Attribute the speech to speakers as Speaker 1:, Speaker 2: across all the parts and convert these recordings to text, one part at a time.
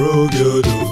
Speaker 1: EROSION.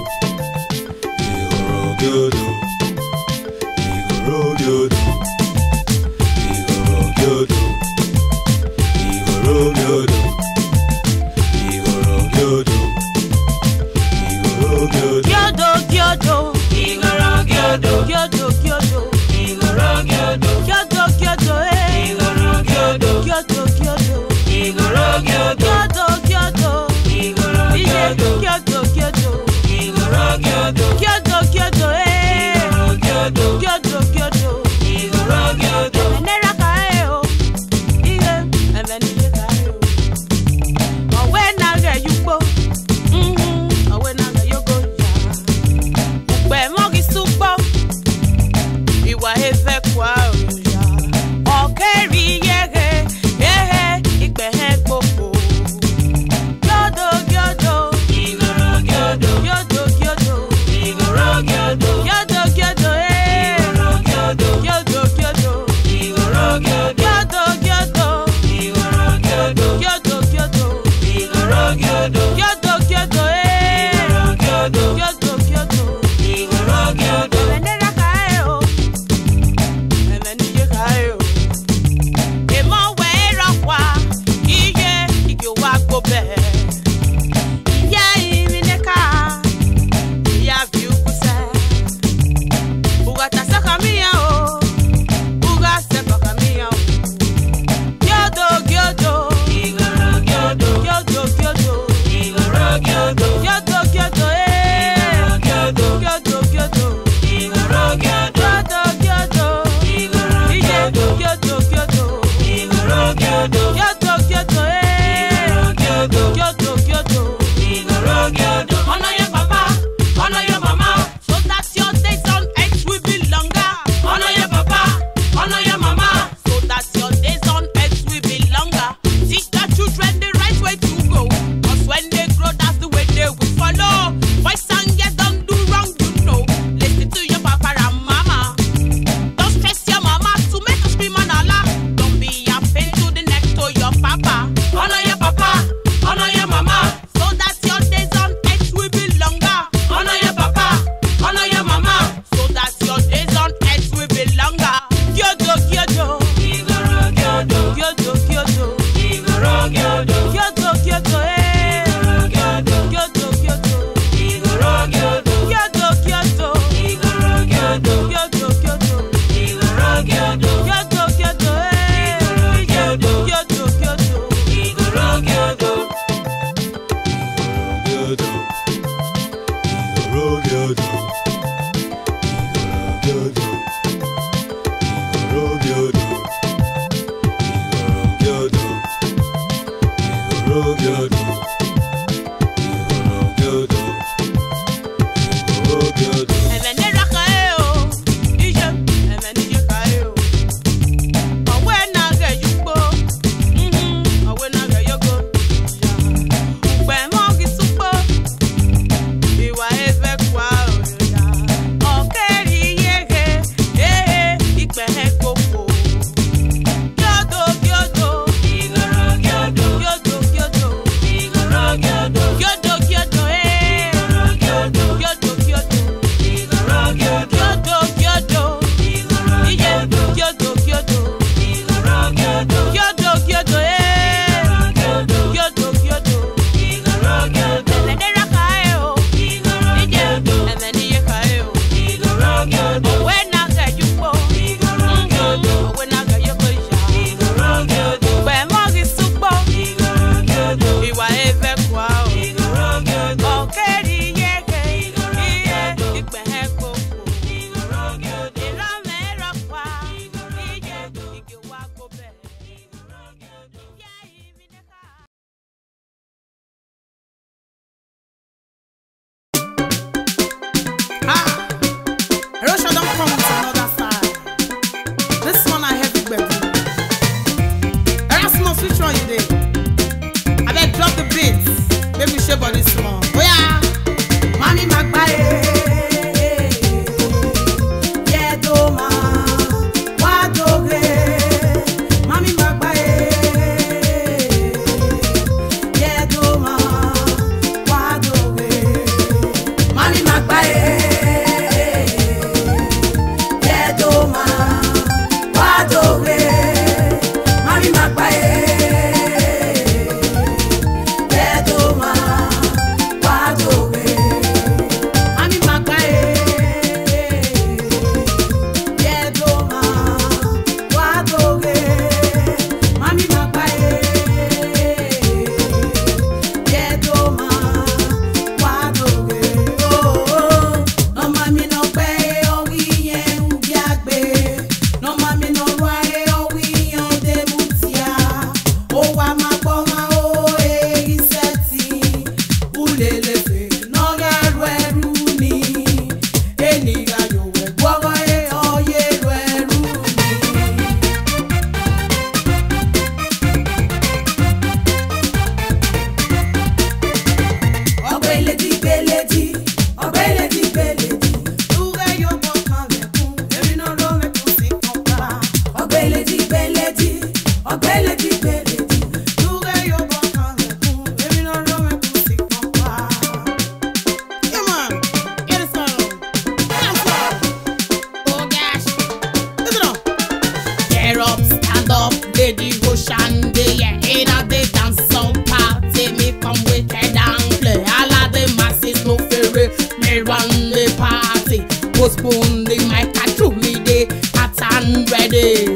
Speaker 1: open the mic, I truly dey hot and ready.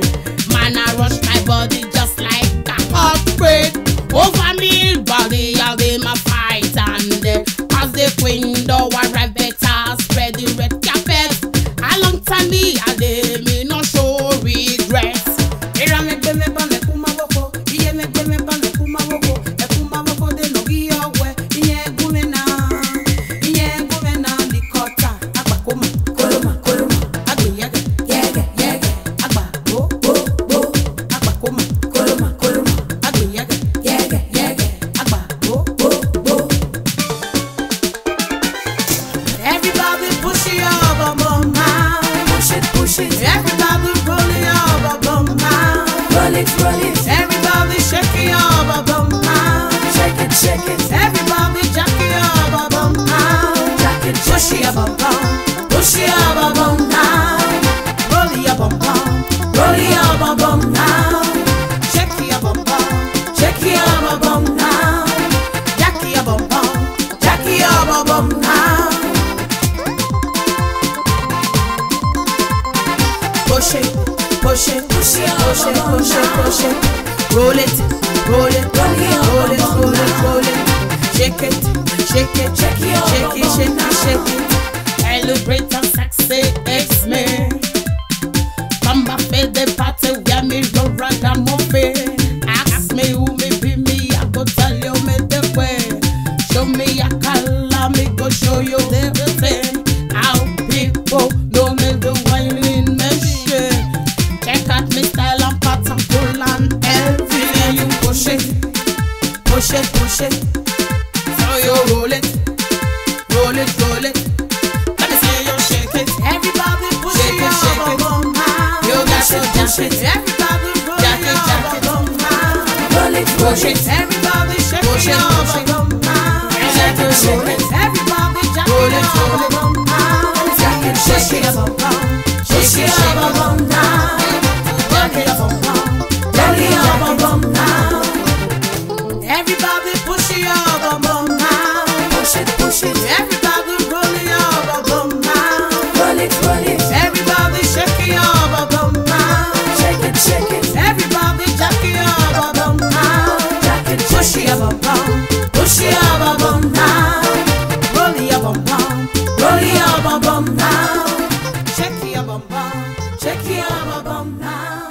Speaker 1: Man, I rush my body just like a heartbreak. Over me body, I'll be my fight and as the queen do arrive better spread the red carpet. A long time me, I dey me no show regrets. Era me gbe me ban le kuma woko, iye me gbe me ban le kuma woko, e kuma woko de no gi owe, iye gune na likota, agba koma, koloma, agbe yege, agba bo, agba koma, koloma, agbe yege, agba bo. Everybody push it up, bum now. Push it. Everybody roll it up, bum now. Roll it. Everybody shake it up, bum now. Shake it. Everybody jack it up, bum now. Push it up, bum now. Roll it up, bum now. Shake it up, bum now. Jack it up, bum now. Push it. Roll it. Shake it. Celebrate and sexy X-Me. Come back for the party where me go ragamuffin. Ask me who me be me, I go tell you me the way. Show me a color, me go show you everything. How people know me the whining machine. Check out me style and pattern, pull and everything. You push it. So you roll it. Let me see you shake it. Everybody push it up, bum now. You got to push it. Everybody roll it up, bum now. Push it. Everybody shake it up, bum now. Everybody jack it up, bum now. Shake it up, bum now. Jack it up, bum now. Everybody push it up, bum now. Push it. Everybody roll it up, bum now. Roll it. Everybody shake it up, bum now. Shake it. Everybody jack it up, bum now. Push it up, bum now. Roll it up, bum now. Shake it up, bum now. Jack it up, bum now.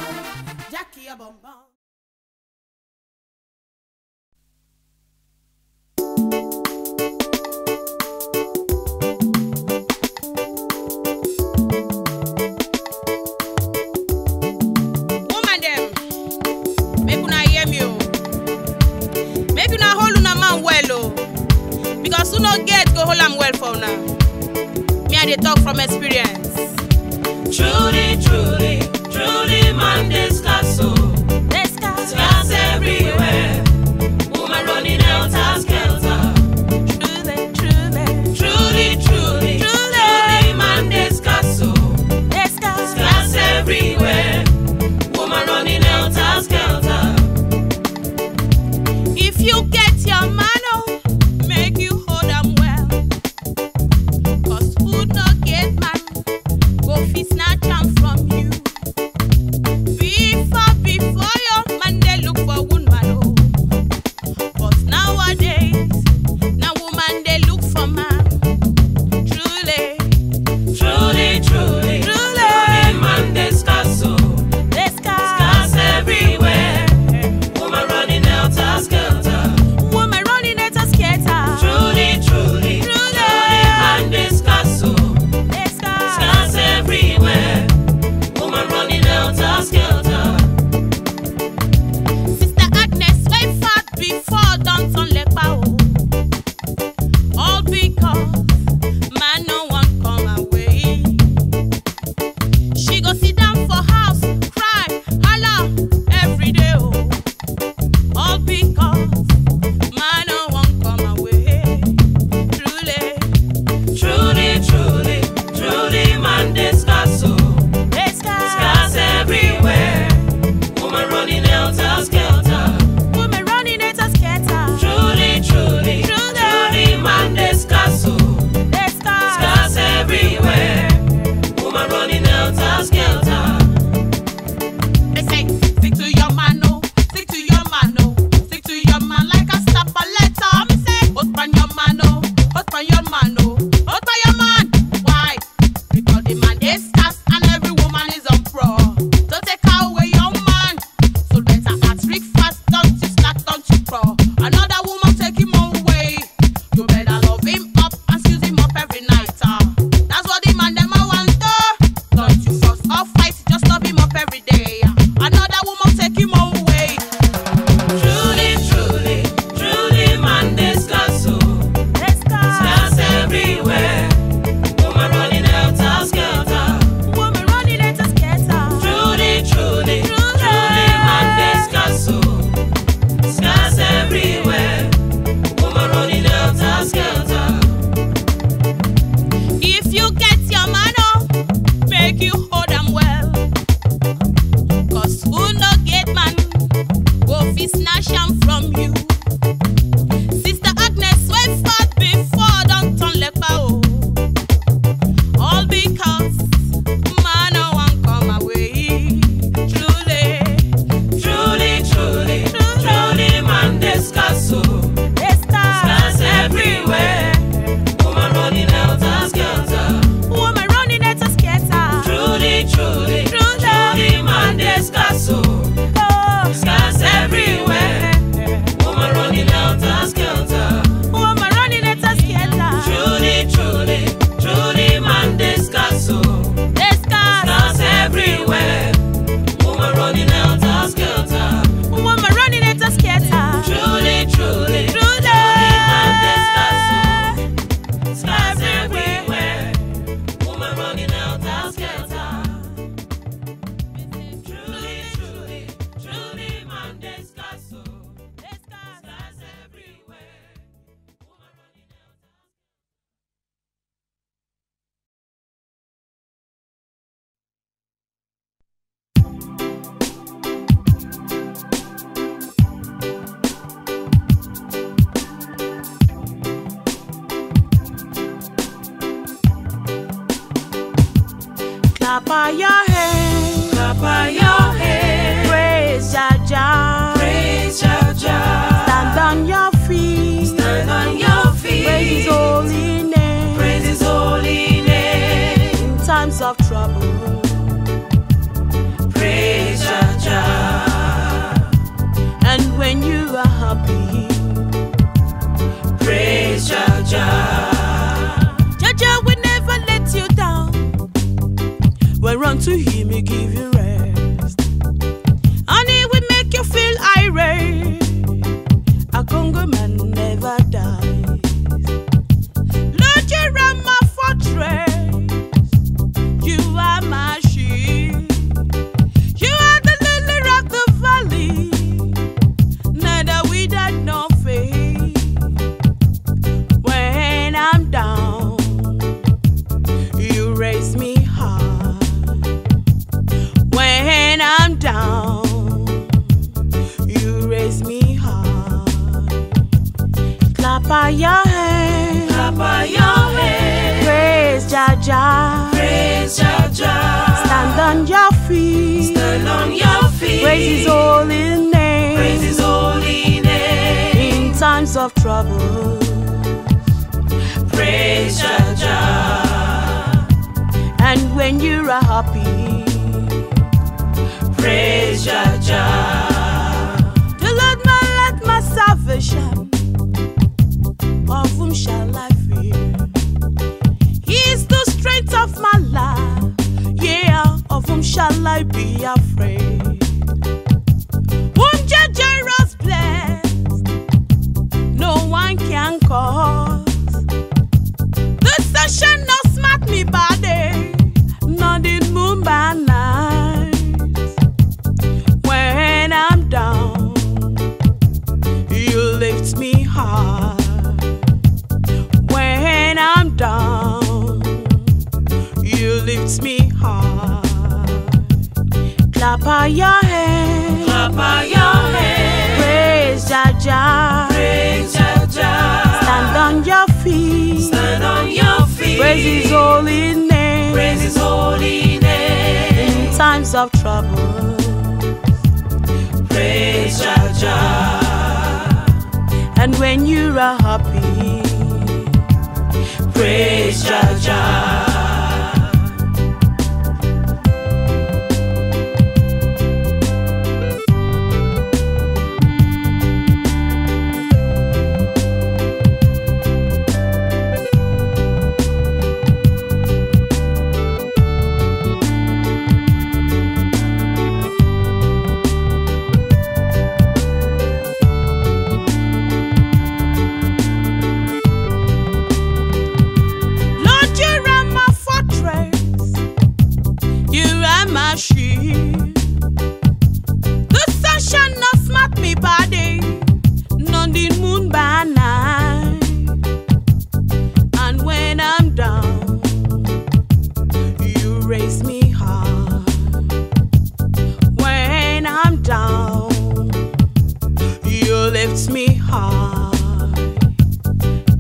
Speaker 1: Because who not get go hold am well for now. Me I dey talk from experience. Truly, man, Dey Scarce. Scarce everywhere. Woman running helter skelter. Truly, man, Dey Scarce. Scarce everywhere. Woman running helter skelter. If you get your man, make you hold am well. 'Cause who no get man, go fit snatch am from you. Before
Speaker 2: want to hear me give you rest. And it will make you feel irate. A Congo man never dies. Lord, you are my fortress. You are my shield. You are the lily of the valley. Neither without no faith. When I'm down, you raise me high. When I'm down, you raise me high. Clap your hands. Clap your hands. Praise Jaja. Praise Jaja. Stand on your feet. Stand on your feet. Praise His holy name. Praise His holy name. In times of trouble, praise Jaja. And when you are happy, praise Jaja. The Lord my light, my salvation. Of whom shall I fear? He is the strength of my life. Yeah, of whom shall I be afraid? Whom Jaja blessed, no one can cause. The sun shall not smite me by day, nor the moon by night. When I'm down, you lift me high. When I'm down, you lift me high. Clap your hands. Clap your hands. Praise Jaja. Praise Jaja. Stand on your feet. Stand on your feet. Praise His holy name. Praise His holy name. In times of trouble, praise Jaja. And when you are happy, praise Jaja. The sun shall not smite me by day, nor the moon by night. And when I'm down, you raise me high. When I'm down, you lift me high.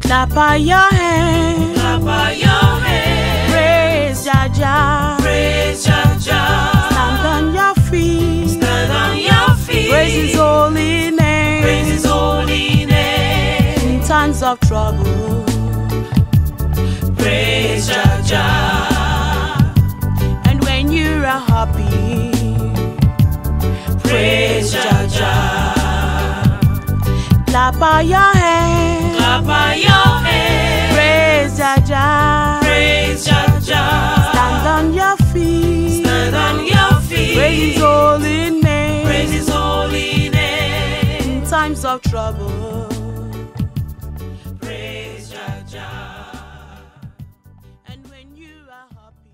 Speaker 2: Clap your hands. Clap your hands. Praise Jaja. Praise Jaja. Stand on your feet. Stand on your feet. Praise His holy name. Praise His holy name. In times of trouble, praise Jaja. And when you are happy, praise Jaja. Clap your hands. Clap your hands. Praise Jaja. Praise Jaja. Stand on your feet. Stand on your feet. Praise His holy name. Praise His holy name. In times of trouble, praise Jaja. And when you are happy,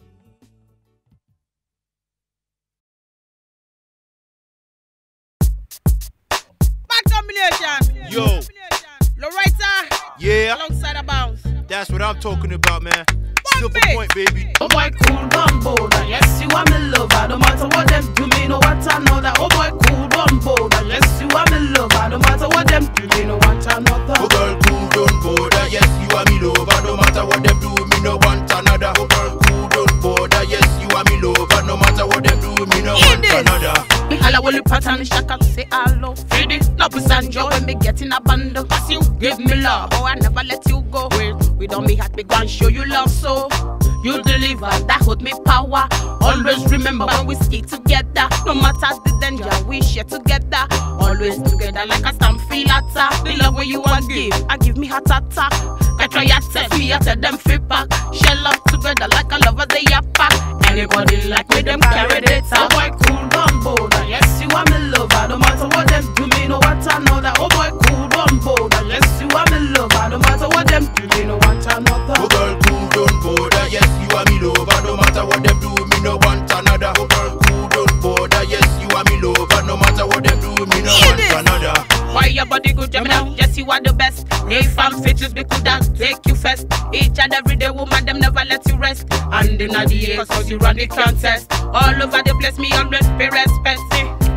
Speaker 2: back combination.
Speaker 3: Yo.
Speaker 2: Loretta.
Speaker 3: Yeah.
Speaker 2: Alongside a bounce.
Speaker 3: That's what I'm talking about, man. Super point, baby.
Speaker 4: Oh boy, cool bumbo. Yes, you are my lover. No matter what them do, me no want another. Oh boy, cool bumbo. Yes, you are my lover. No matter what them do, me no want another.
Speaker 5: Oh girl, cool don't bother. Yes, you are me lover. No matter what them do, me no want another. Oh girl, cool don't bother. Yes, you are me lover. No matter what them do, me no want another.
Speaker 4: Me holla will you pattern shaka say hello. Feed it, no peace and joy when me get in a bundle. Cause you give me love, oh I never let you go. We don't be happy, go and show you love so. You deliver, that hold me power. Always remember when we stay together. No matter the danger, we share together. Always together like a stamp feel attack. The love where you want give, I give me heart attack. Petra yatta, theater, them fit back. Shell love together like a lover, they are pack. Anybody like me, them carry data. Oh boy, cool, bumbo. Yes, you are me lover. No matter what them do, me no what another. Oh boy, cool, bumbo. Yes, you are me lover. No matter what them do, me no want another.
Speaker 5: Oh girl, cool, don't bother. Yes, you are me lover. No matter what them do, me no want another. Oh girl, cool, don't bother. Yes, you are me lover. No matter what them do, me no want another.
Speaker 4: Why your body good, Gemini? Yes, you are the best. If I'm fit, just be could and take you first. Each and every day, woman, them never let you rest. And in the year, cause you run the contest. All over the place, me always pay respect.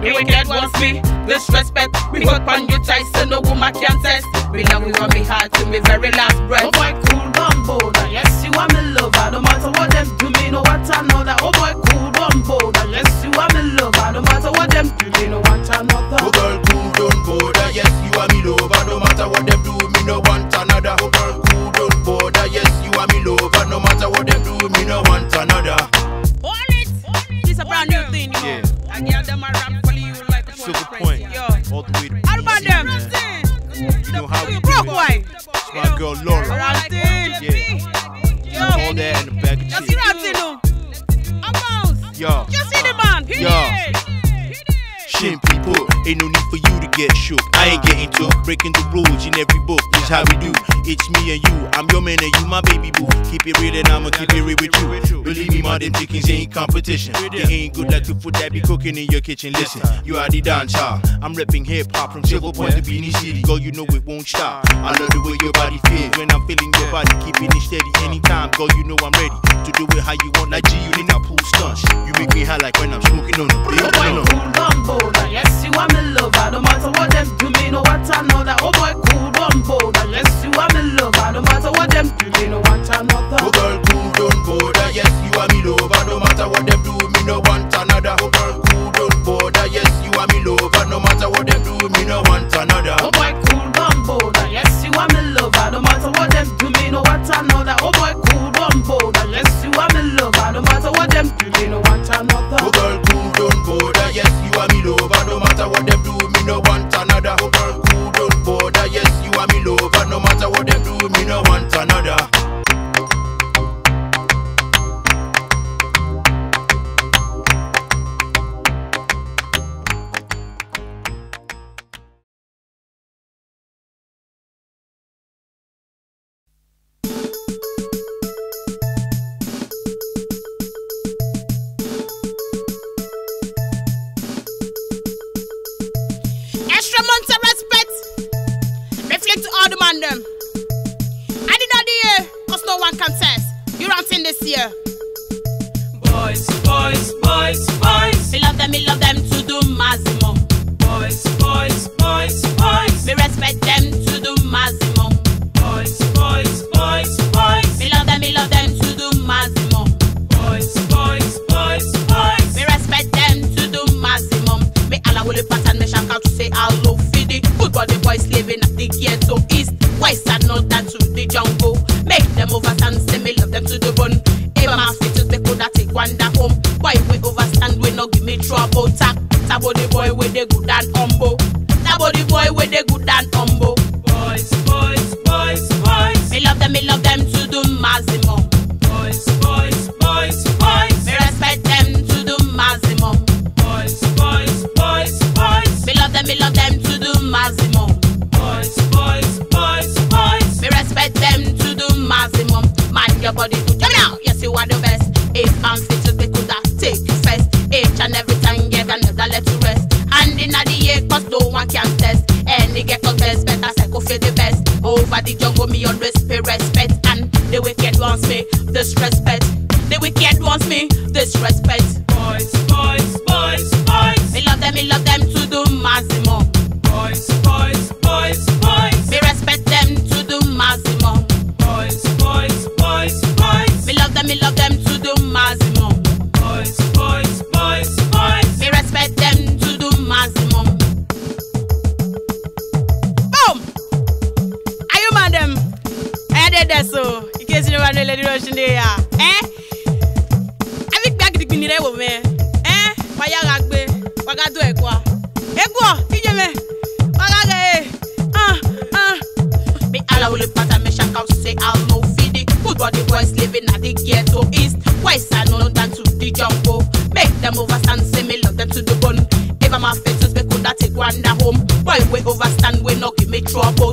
Speaker 4: The wicked wants me, disrespect. Me hold on you tight, so no woman can test. We love you on me heart to me very last breath. Oh boy, cool, bumbo. Yes, you are me lover. No matter what them do, me no what another. Oh boy, cool, bumbo. Yes, you are me lover. No matter what them do, me no want another.
Speaker 5: Oh girl, cool, don't bother. Yes, you are me lover. No matter what them do, me no want another. Oh girl, cool, don't bother. Yes, you are me lover. No matter what them do, me no want another.
Speaker 4: Hold it. This a brand new thing, you know.
Speaker 3: Yeah.
Speaker 4: I get them a rap for you like a
Speaker 3: Silver Point.
Speaker 4: Yo.
Speaker 3: All the way to
Speaker 4: How about them?
Speaker 3: You know how we do
Speaker 4: Broke
Speaker 3: it.
Speaker 4: wine.
Speaker 3: It's my girl Laura.
Speaker 4: Yeah.
Speaker 3: Yeah. All that in the bag of
Speaker 4: Just
Speaker 3: chips.
Speaker 4: see that thing, no? A mouse.
Speaker 3: Yo.
Speaker 4: Just see the man.
Speaker 3: Yo. Shame people, ain't no need for you to get shook. I ain't getting took, breaking the rules in every book. This how we do. It's me and you. I'm your man and you my baby boo. Keep it real and I'ma keep it real with you. Believe me, my them chickens ain't competition. They ain't good like the food that be cooking in your kitchen. Listen, you are the dancer. I'm repping hip hop from Silver Point to Benin City. Girl, you know it won't stop. I love the way your body feels when I'm feeling your body, keeping it steady anytime. Girl, you know I'm ready to do it how you want. Like G, you did not pull stunts. You make me high like when I'm smoking on the big blunt.
Speaker 2: Yes, you are me lover. No matter what them do, me no what another. Oh boy, cool, bumbo. Yes, you are me lover. No matter what them do, me no want another.
Speaker 5: Oh girl, cool, don't bother. Yes, you are me lover. No matter what them do, me no want another. Oh girl, cool, don't bother. Yes, you are me lover. No matter what them do, me no want another.
Speaker 2: Oh boy, cool, bumbo. Yes, you are me lover. No matter what them do, me no want another. Oh boy, cool, bumbo. Yes, you are me lover. No matter what them do, me no want another.
Speaker 5: Oh girl, cool, don't bother. Yes, you are me lover. No matter what them do, me no want another. Oh girl, cool, don't bother. Yes, you are me lover. No matter what them do, me no want another.
Speaker 1: Instrumental respect. Reflect to all the man them. I did not hear, cause no one can test. You ranting this year.
Speaker 2: Boys, boys, boys, boys.
Speaker 1: Me love them to do maximum.
Speaker 2: Boys, boys, boys, boys.
Speaker 1: Me respect them to do maximum.
Speaker 2: Boys, boys, boys, boys.
Speaker 1: Me love them to do maximum.
Speaker 2: Boys, boys, boys, boys.
Speaker 1: Me respect them to do maximum. Me all will pattern me shout out to say hello fidi. Good body boys living at the ghetto east, west and north and to the jungle. Make them overstand, say me love them to the bone. Even my features they coulda take one that home. Boy we overstand, we no give me trouble. That body boy with the good and humble. That body boy with the good and humble.
Speaker 2: Boys, boys, boys, boys.
Speaker 1: Me love them to do maximum.
Speaker 2: Boys, boys, boys, boys.
Speaker 1: Me respect them to do maximum.
Speaker 2: Boys, boys, boys, boys.
Speaker 1: Me love them to do maximum.
Speaker 2: Boys, boys, boys, boys.
Speaker 1: Me respect them to do maximum. Man, your body good. Come now, yes you are the best. If I'm fit to be good, I take you first. Each and every time, yeah, I never let you rest. And in the year, cause no one can test. Any get us best, better cycle for the best. Over the jungle, me always pay respect. And the wicked wants me disrespect. The wicked wants me disrespect.
Speaker 2: Boys, boys, boys, boys.
Speaker 1: Me love them to do maximum.
Speaker 2: Boys, boys, boys, boys.
Speaker 1: Me respect them to do maximum.
Speaker 2: Boys, boys, boys, boys.
Speaker 1: Me love them to do maximum.
Speaker 2: Boys, boys, boys, boys.
Speaker 1: Me respect them to do maximum. Boom! Are you madam? I did that so. In case you never know the Russian there. Eh? I think back the Guinea over me. Eh? Fire ragbe. Waga do ekwa. Ekwa, ije me. Waga Me all will pattern me shout out say
Speaker 4: fast and we no give me trouble.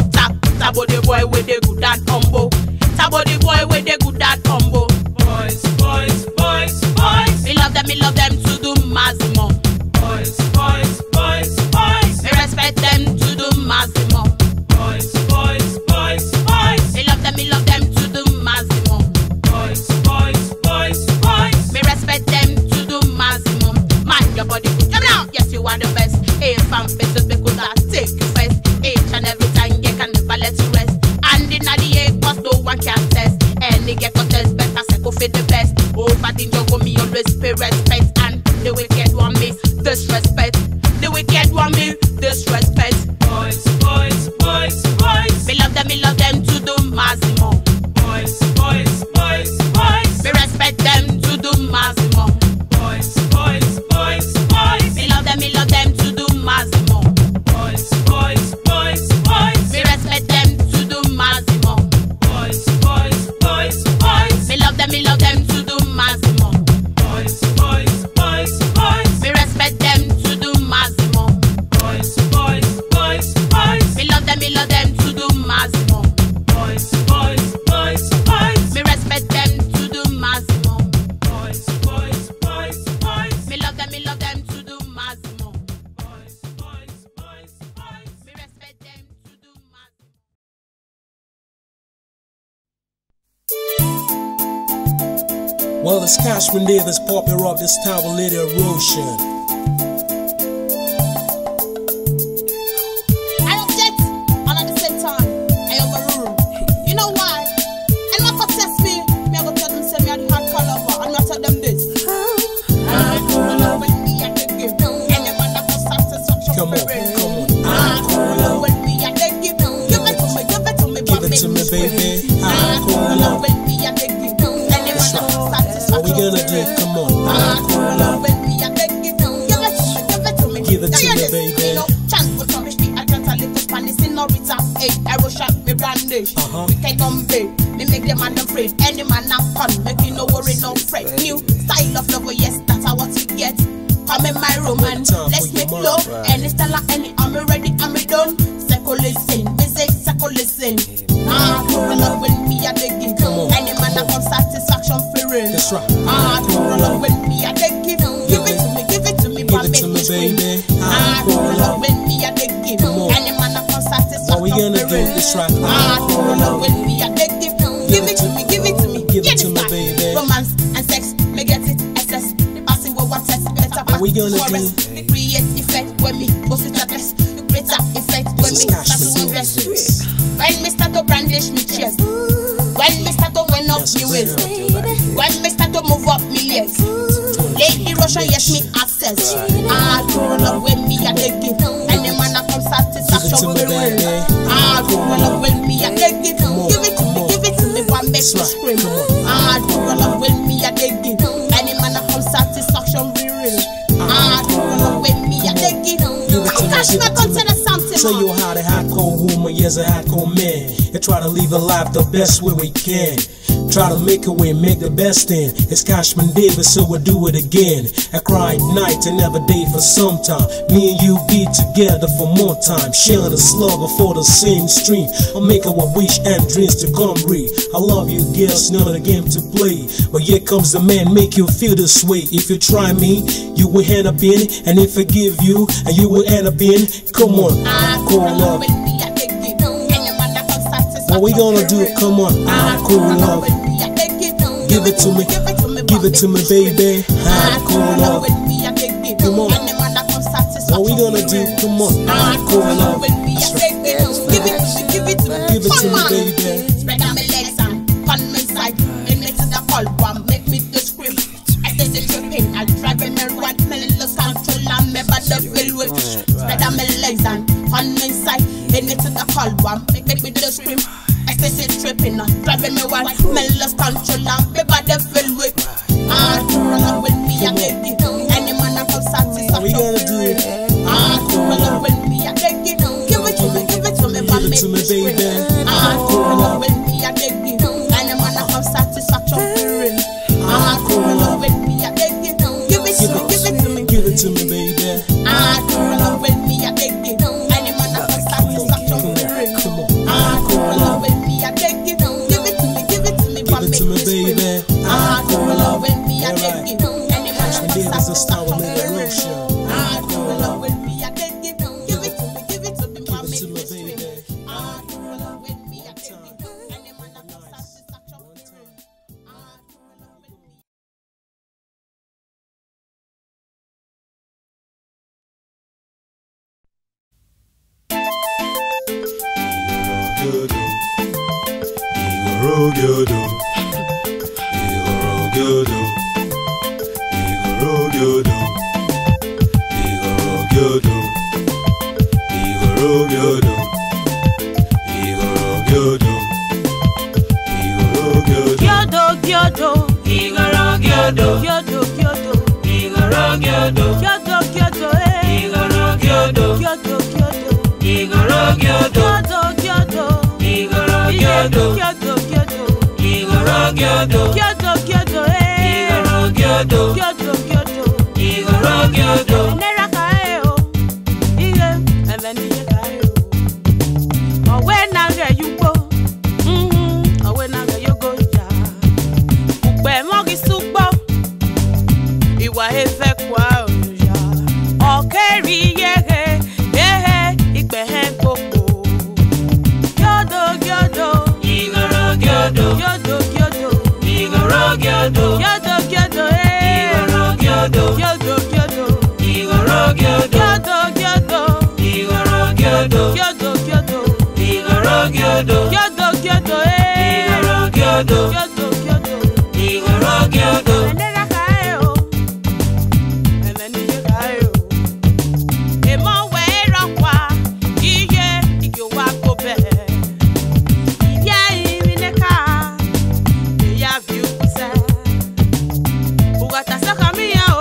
Speaker 4: Tabo the boy with the good and humble. Tabo the boy with the good and humble. Boys, boys, boys, boys. Me love them to the maximum. Boys, boys, boys, boys. Me respect them to the maximum. Boys, boys, boys, boys. Me love them to the maximum. Boys, boys, boys, boys. Me respect them to the maximum. Mind your body, come now. Yes, you are the best. Hey, fam, faces because I take you first. Each and every time you can never let you rest. And in the egg, but no one can test. Any get contest better, second fit the best. Over the jungle, me always pay respect. And the wicked one me disrespect. The wicked one me disrespect. Boys, boys, boys, boys. Me love them to the maximum. Boys, boys, boys, boys. Me respect them to the maximum. Boys, boys, boys, boys. Me love them to the maximum. Boys, boys, boys, boys. Me respect them to the maximum. Boys, boys, boys, boys. Me love them to the maximum. Boys, boys, boys, boys. Me respect them to the maximum. Boys, boys, boys, boys. Me love them to the maximum. Boys, boys, boys, boys. Me respect them to the maximum. Boys, boys, boys, boys. Me love them to the maximum. Boys, boys, boys, boys. Me respect them to the maximum.
Speaker 6: Well, the Scarce one day that's popular of this tower lady EROSION.
Speaker 1: I object, and at the same time, I overrule. You know why? And not for test me, I go tell them say me a the hard caliber, and I tell them this. I go along with me at the give. Any man that goes satisfaction
Speaker 6: Come on,
Speaker 1: for real.
Speaker 6: come on.
Speaker 1: I go along with me at the give. Give it to me,
Speaker 6: Give it to me, baby.
Speaker 1: I go along with me at the give. Any man that goes satisfaction.
Speaker 6: What we gonna do? Come on.
Speaker 1: I go along with me at the give. Give it to me,
Speaker 6: Give it to me, baby.
Speaker 1: You know, chance for some me I got a little Spanish in Norita. Hey, EROSION, me brandish. We can come big. Me make them man afraid. Any man now come, make you no worry, no fret. New style of love, yes, that's how what you get. Come in my room and let's make love. Any style, any, I'm ready, I'm done. Second listen, music, second listen. Go along with me at the give. Any man that come satisfaction for real.
Speaker 6: That's right.
Speaker 1: Go along with me at the give. Give it to me,
Speaker 6: Give it to me, baby.
Speaker 1: Go along with me at the give. Any man that come satisfaction
Speaker 6: What we gonna
Speaker 1: for
Speaker 6: do?
Speaker 1: real.
Speaker 6: That's right.
Speaker 1: Go along with me at the give. Give it to me, give it to me.
Speaker 6: Give it
Speaker 1: Get
Speaker 6: to me,
Speaker 1: back.
Speaker 6: baby.
Speaker 1: Romance and sex, me get it, SS. The passing what one sex, better
Speaker 6: What we gonna do?
Speaker 1: The create effect when me go switch address. The greater effect when me start to invest. When me start to brandish me chest. When me start to wind up me waist. When me start to move up me legs. Lady EROSION, yes me access. Go along with me at the give. Any man that come satisfaction
Speaker 6: Give it to me,
Speaker 1: with real.
Speaker 6: baby.
Speaker 1: Go along with me at the give. Give it to me, one make me scream. Go along with me at the give. Any man that come satisfaction with real. Go along with me at the give. Cash me consider something.
Speaker 6: Show you how the hardcore woman is a hardcore man, and try to live a life the best way we can. Try to make a way, make the best in. It's Cashman Davis, so we'll do it again. I cry at night and every day for some time. Me and you be together for more time. Sharing a slugger for the same stream. I'll make our wish and dreams to come real. I love you, girls, not a game to play. But here comes the man, make you feel this way. If you try me, you will end up in. And if I give you, and you will end up in. Come on, call up. What we gonna do? Come on, call up. Give it to me, baby. Call up. Come on. What we gonna do? Come on, call up. Give it to me, baby.
Speaker 1: Spread out my legs and on my side. And make it a call one, make me to scream. I say the tripping, I drive in my right, my little control and me body feel with. Spread out my legs and on my side. And make it a call one, make me to scream. I say the tripping, I drive in my right, my little control and me body feel with. Go along with me and get it. Any man that comes satisfaction.
Speaker 6: What we gonna do?
Speaker 1: Go along with me and get it. Give it to me,
Speaker 6: Give it to me, baby.
Speaker 1: Go along with me and get it. Any man that comes satisfaction for real. Go along with me and get it. Give it to me,
Speaker 6: Give it to me, baby.
Speaker 1: Go along with me and get it. Any man that comes satisfaction.
Speaker 6: baby.
Speaker 1: Hard roller with me, I
Speaker 6: One
Speaker 1: take
Speaker 6: time.
Speaker 1: it. Any man that
Speaker 6: Nice.
Speaker 1: comes to such a
Speaker 6: One time.
Speaker 1: hard roller with me.
Speaker 6: Giodo, EROSION, EROSION, EROSION, EROSION, EROSION, EROSION, EROSION.
Speaker 2: Giodo-Giodo,
Speaker 4: Giodo-Giodo,
Speaker 2: Giodo-Giodo,
Speaker 4: Giodo-Giodo,
Speaker 2: Giodo-Giodo,
Speaker 4: Giodo-Giodo,
Speaker 2: Giodo-Giodo,
Speaker 4: Giodo-Giodo,
Speaker 2: Giodo-Giodo,
Speaker 4: Giodo-Giodo,
Speaker 2: Giodo-Giodo,
Speaker 4: Giodo-Giodo,
Speaker 2: Giodo-Giodo,
Speaker 4: Giodo-Giodo,
Speaker 2: Giodo-Giodo.
Speaker 4: Giodo-Giodo.
Speaker 2: Nera kae o, ihe emeni ye kae o. Owe na ge yugo, owe na ge yogo ja. Ugbe mogi sugbo, iwa efe kwa oja. Okeri yege, igbe he gbogbo. Giodo-Giodo,
Speaker 4: Giodo-Giodo,
Speaker 2: Giodo-Giodo,
Speaker 4: Giodo-Giodo,
Speaker 2: Giodo-Giodo,
Speaker 4: Giodo-Giodo,
Speaker 2: Giodo-Giodo.
Speaker 4: Giodo-Giodo,
Speaker 2: Giodo-Giodo,
Speaker 4: Giodo-Giodo,
Speaker 2: Giodo-Giodo,
Speaker 4: Giodo-Giodo,
Speaker 2: Giodo-Giodo,
Speaker 4: Giodo-Giodo,
Speaker 2: Giodo-Giodo.
Speaker 4: Giodo-Giodo.
Speaker 2: Enera kae o, emeni ye kae o. Emo we rokwa, iye igyo wa gobe. Iya imineka, eya view kuse. Ugata saka miya o,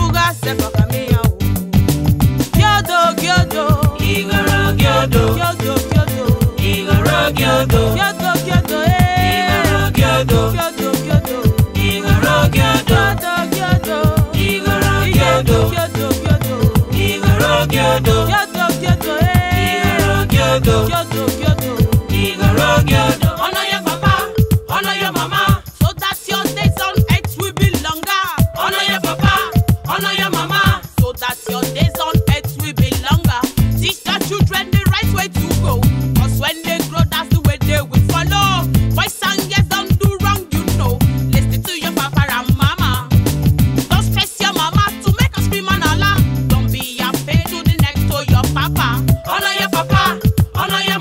Speaker 2: uga seka kamiya o. Giodo-Giodo,
Speaker 4: Giodo-Giodo,
Speaker 2: Giodo-Giodo,
Speaker 4: Giodo-Giodo,
Speaker 2: Giodo-Giodo,
Speaker 4: Giodo-Giodo,
Speaker 2: Giodo-Giodo,
Speaker 4: Giodo-Giodo,
Speaker 2: Giodo-Giodo,
Speaker 4: Giodo-Giodo,
Speaker 2: Giodo-Giodo,
Speaker 4: Giodo-Giodo,
Speaker 2: Giodo-Giodo,
Speaker 4: Giodo-Giodo,
Speaker 2: Giodo-Giodo.
Speaker 4: Giodo-Giodo.
Speaker 1: Honor your papa, honor your mama, so that your days on earth will be longer. Honor your papa, honor your mama, so that your days on earth will be longer. Teach the children the right way to go, cause when they grow, that's the way they will follow. Boys and girls don't do wrong, you know. Listen to your papa and mama. Don't stress your mama to make her scream and holler. Don't be a pain to the neck to your papa. Honor your papa, honor your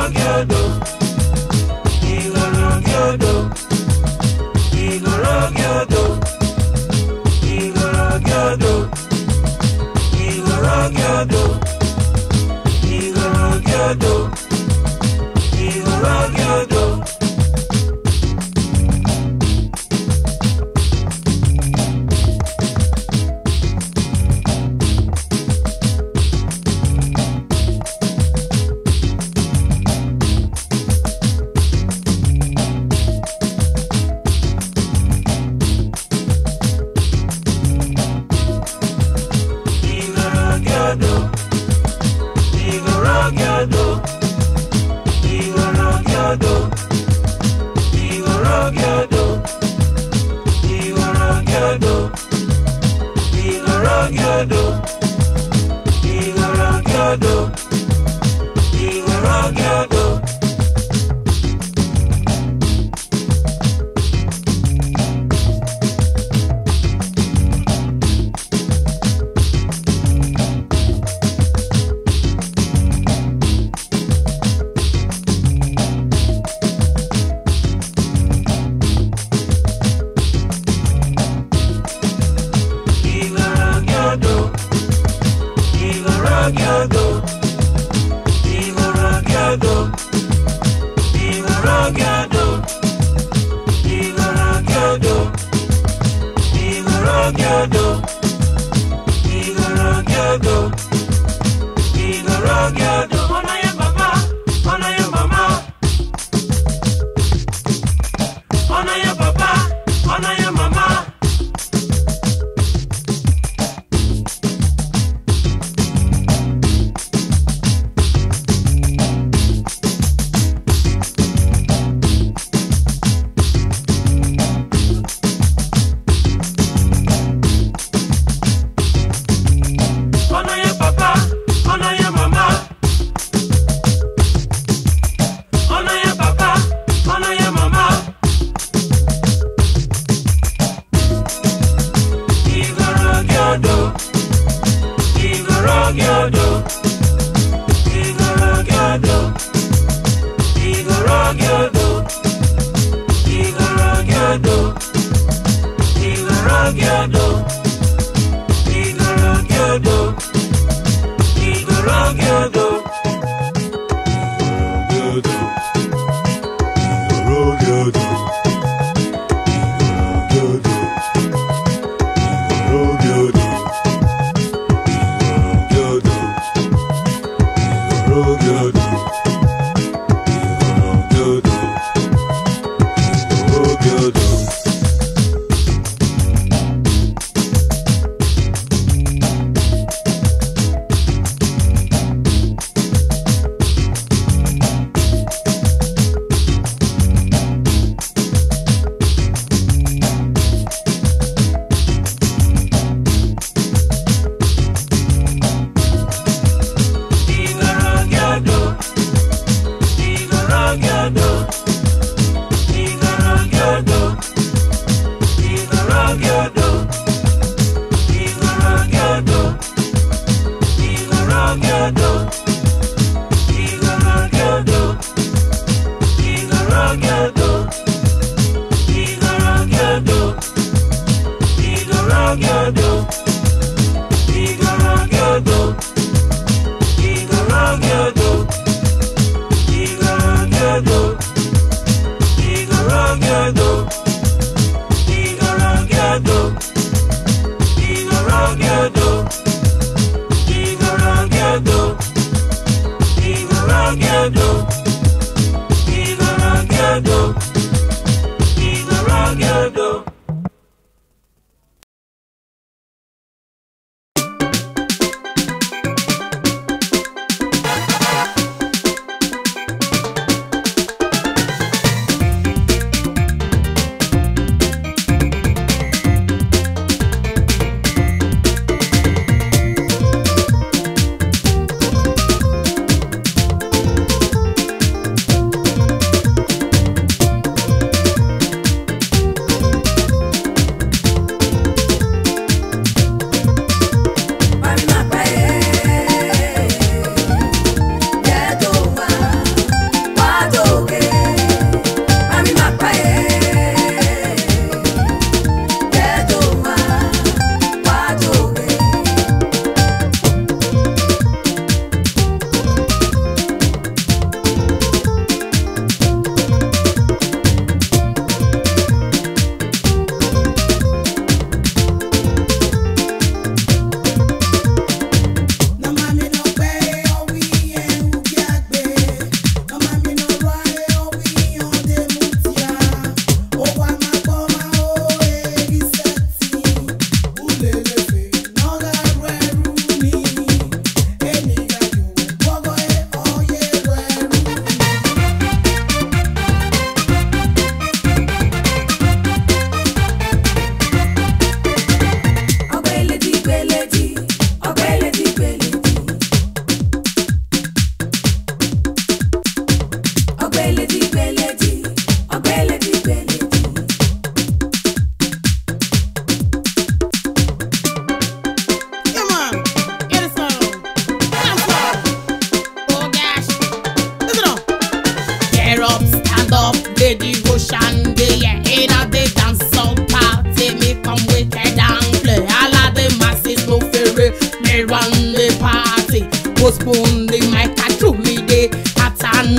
Speaker 5: Giodo-Giodo, Giodo-Giodo, Giodo-Giodo, Giodo-Giodo, Giodo-Giodo, Giodo-Giodo, Giodo-Giodo.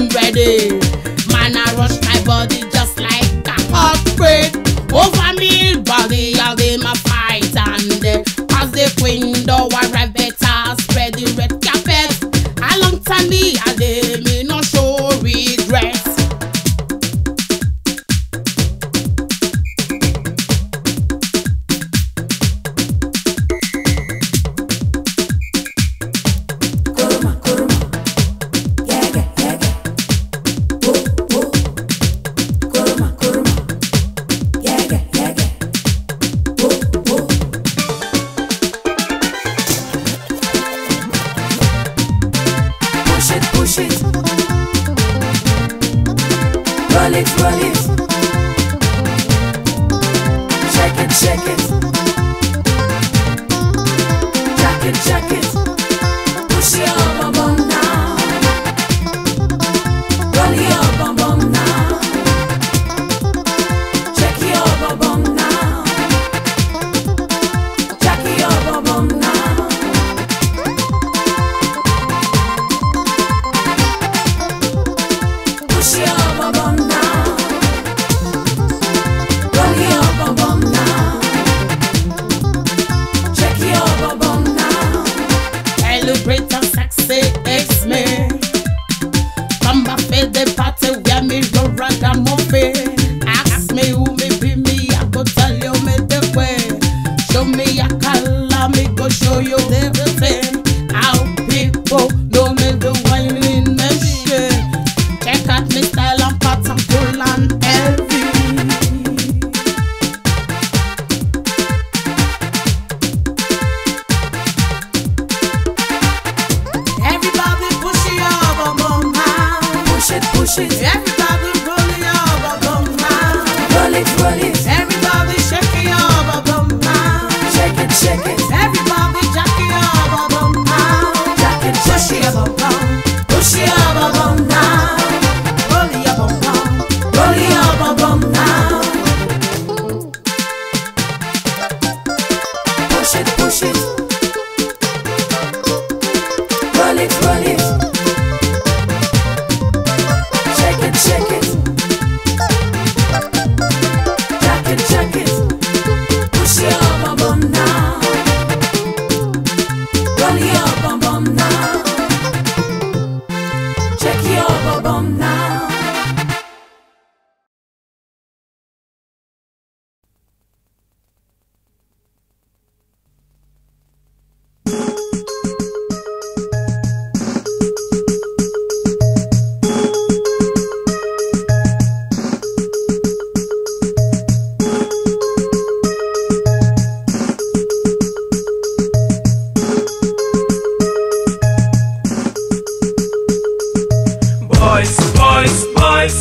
Speaker 1: and ready. Man, I rush my body just like a heartbreak. Over me, body, I'll be my fight. And as the window, I rev better spread the red carpet. Along Tani, I did me no show regrets.
Speaker 2: Roll it, shake it, shake it, jack it, push your bum bum now, roll your bum bum now, shake your bum bum now, jack your bum bum now, push your bum bum now.
Speaker 1: Celebrate a sexy X-Me. Come back for the party where me go ragamuffin. Ask me who me be me, I go tell you me the way. Show me a color, me go show you everything. How people know me the whining machine. Check out me style and pattern, cool and heavy.
Speaker 2: Push it,
Speaker 1: everybody roll your bum now.
Speaker 2: Roll it,
Speaker 1: everybody shake your bum now.
Speaker 2: Shake it,
Speaker 1: everybody jack your bum now.
Speaker 2: Jack it,
Speaker 1: push your bum down,
Speaker 2: push your bum now.
Speaker 1: Roll your bum down,
Speaker 2: roll your bum now. Push it, roll it. Shake it, jack it, push your bum bum now, roll your bum bum now, check your bum bum now.
Speaker 7: Boys,